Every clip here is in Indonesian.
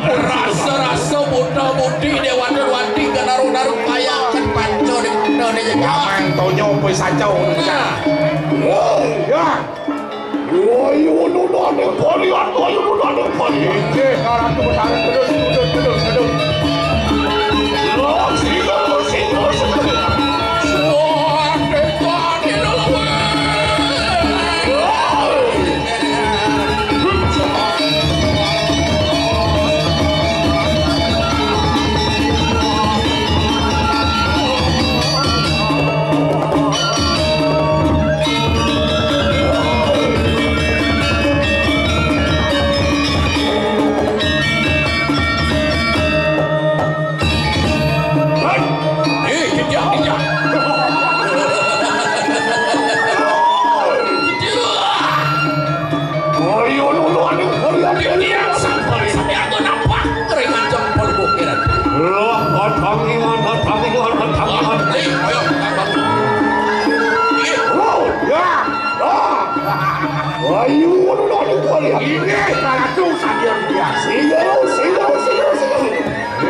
Rasa-rasa muda-mudi dewan-dewan di naru-naru kayangan panco di Indonesia. Jangan tonyo poy saja. Ya. Ayo nuno ning poli ayo nuno ning poli. Iki karang kebetaran terus. Lo sing.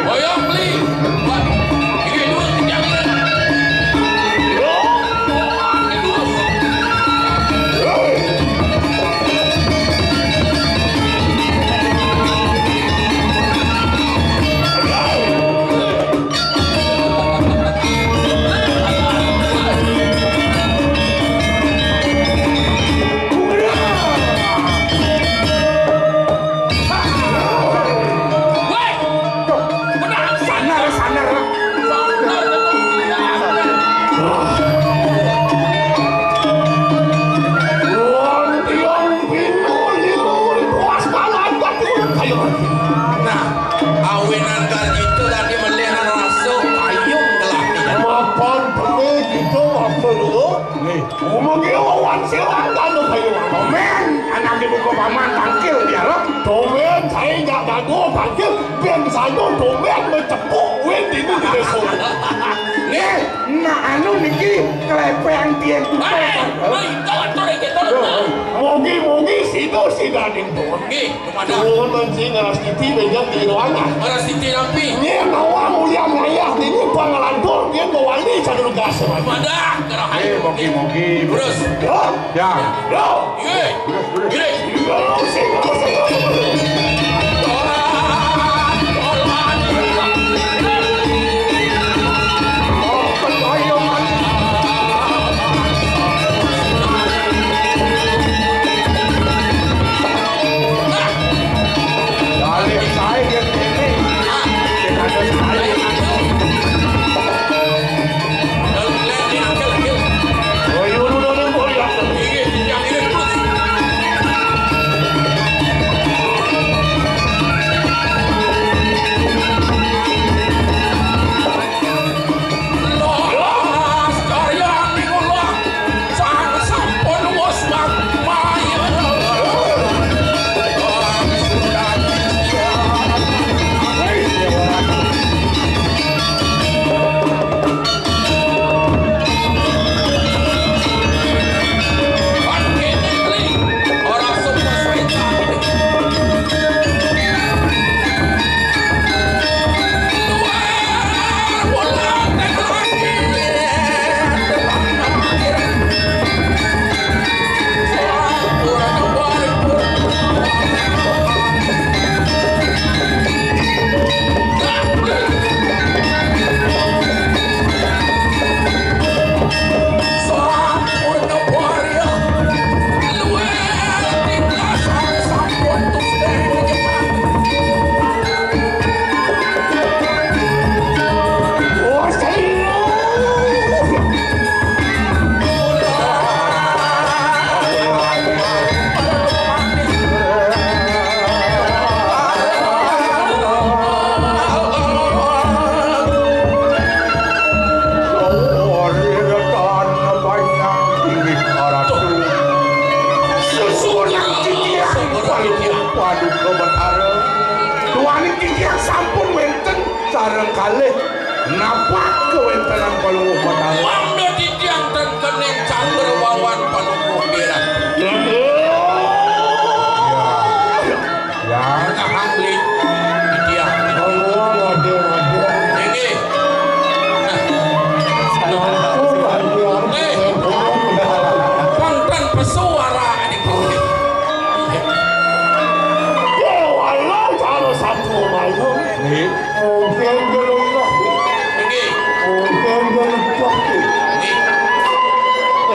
Hoyong beli. Ini dulu jangan.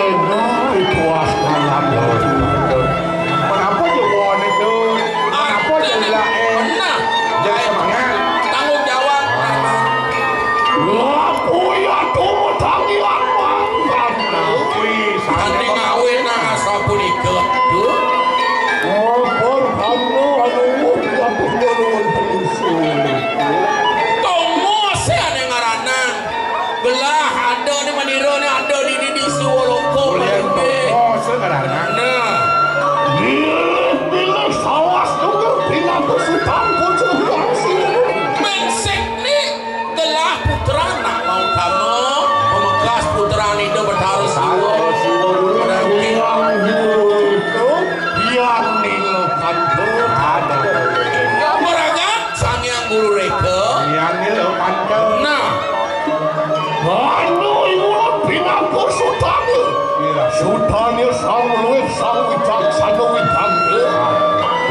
Enak. Sultannya sang luwih sang wicaksana widangke.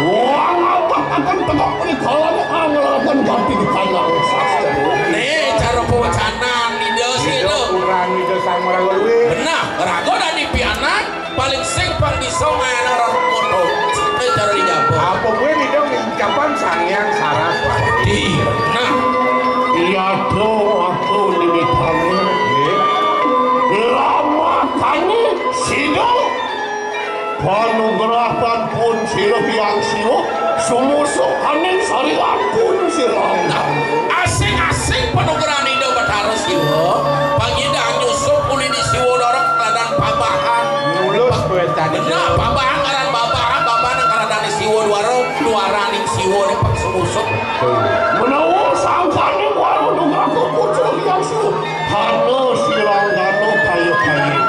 Wah ngapak akan tegak penikalannya angelakan ganti di kandang sastra. Nih cara pewacanaan ide sih itu. Kurang ide sang merago luwih. Benar, rago dan pianan paling sing pang disongan orang moto. Cara digabung. Apa gue nih dong kapan sangyang Saraswati. Nah, Iya dong aku dimitanya. Lama kani sino. Panugerahkan pun silo yang silo. Sumusuk aning sarian pun silo. asing-asing penugerahan ide Batara siwo. Pangidang nyusup uli di siwo dorok keladang pabahan. Mulus gue tadi. Benar, pabahan karan babahan karan siwo duaraning siwo nih pak semusuk. Menawa sangkane walau nungaku pucuk yang silo. Hano silang gano kayu-kayu.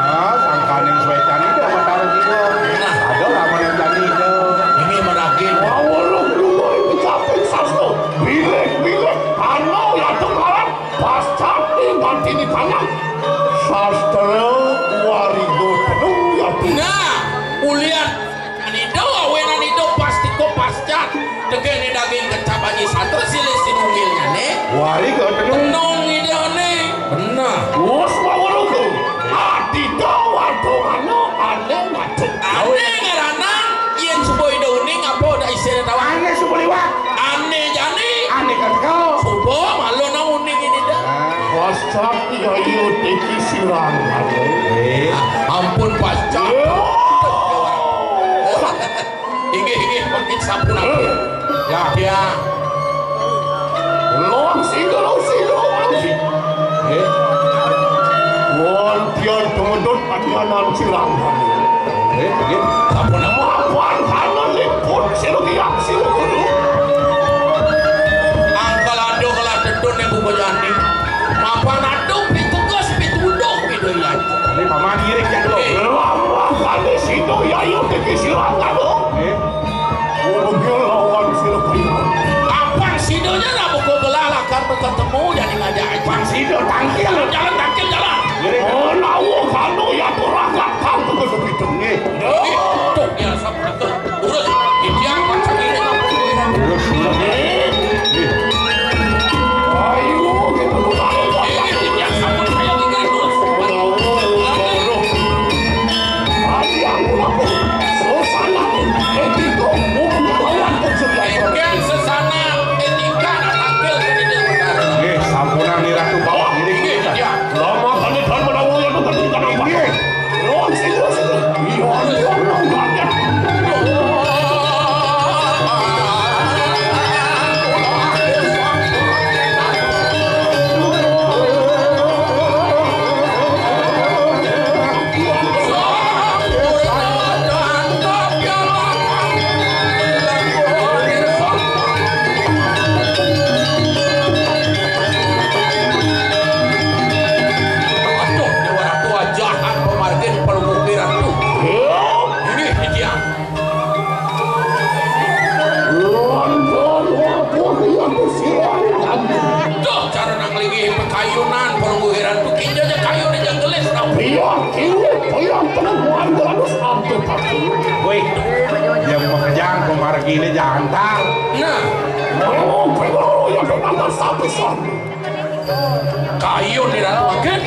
Nah, sangkaning suecan itu apa taruh gitu. Nah, Ada lama yang jadi itu. ini meragin. Awalong dulu itu capek sasno. Bilek-bilek hano ya tenggalan. Pasca ganti di kanan. Sastra warigo tenung ya tuh. Nah, ulian anido awenan itu pasti kok pascat. Tegene daging kecap aja satu silih sinungilnya nih. Wari ke tenung. Tenung ide nih. Benar. Wos wawaloko. Adi dawa dohano ane macet. Ane ngaranan yen subuh ide uning apa udah istilah tawa. Aneh subuliwak. Ane jani. Aneh kan kau. Subuh malu na uning ini dah. Pasca yayu teki sirang. Ampun pascat. Inggih makin sampun aku. Ya. Long sido anji. Won tian tumedot panyanan sirang. Begini. Sampun aku. Mapan kanan lipun silo yang silo kudu. Angkal ado kalah dedon yang buka jani. Mapan ado pitugas pitudok itu ya. Ini paman irik ya dulu. Lama kali sido yayu teki sirang kado. Wogel lawan silo kayu. Kapan sidonya nak buka belah lah karena ketemu jadi ngajak. Pan sido tangkil. Jalan tangkil jalan. Oh nawo kado ya turakat kantu kesepitan nih. Tuh ya sampun aku. Urus didiang macam ini ngapain? Terus. Ayo kita mulai. Ini didiang sampun saya bikin urus. Yang sesana etika nak tangkil ke dia Batara. Sampunan ni ratu bawah irik. Ini dia. Woi, yang mengejar pemargine jantar. Nah, kayu di dalam makan.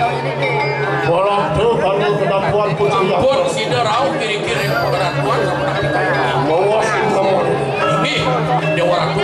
Ampun sida rau kiri-kiri pengeratuan sama nak kita. Ini dia orang tu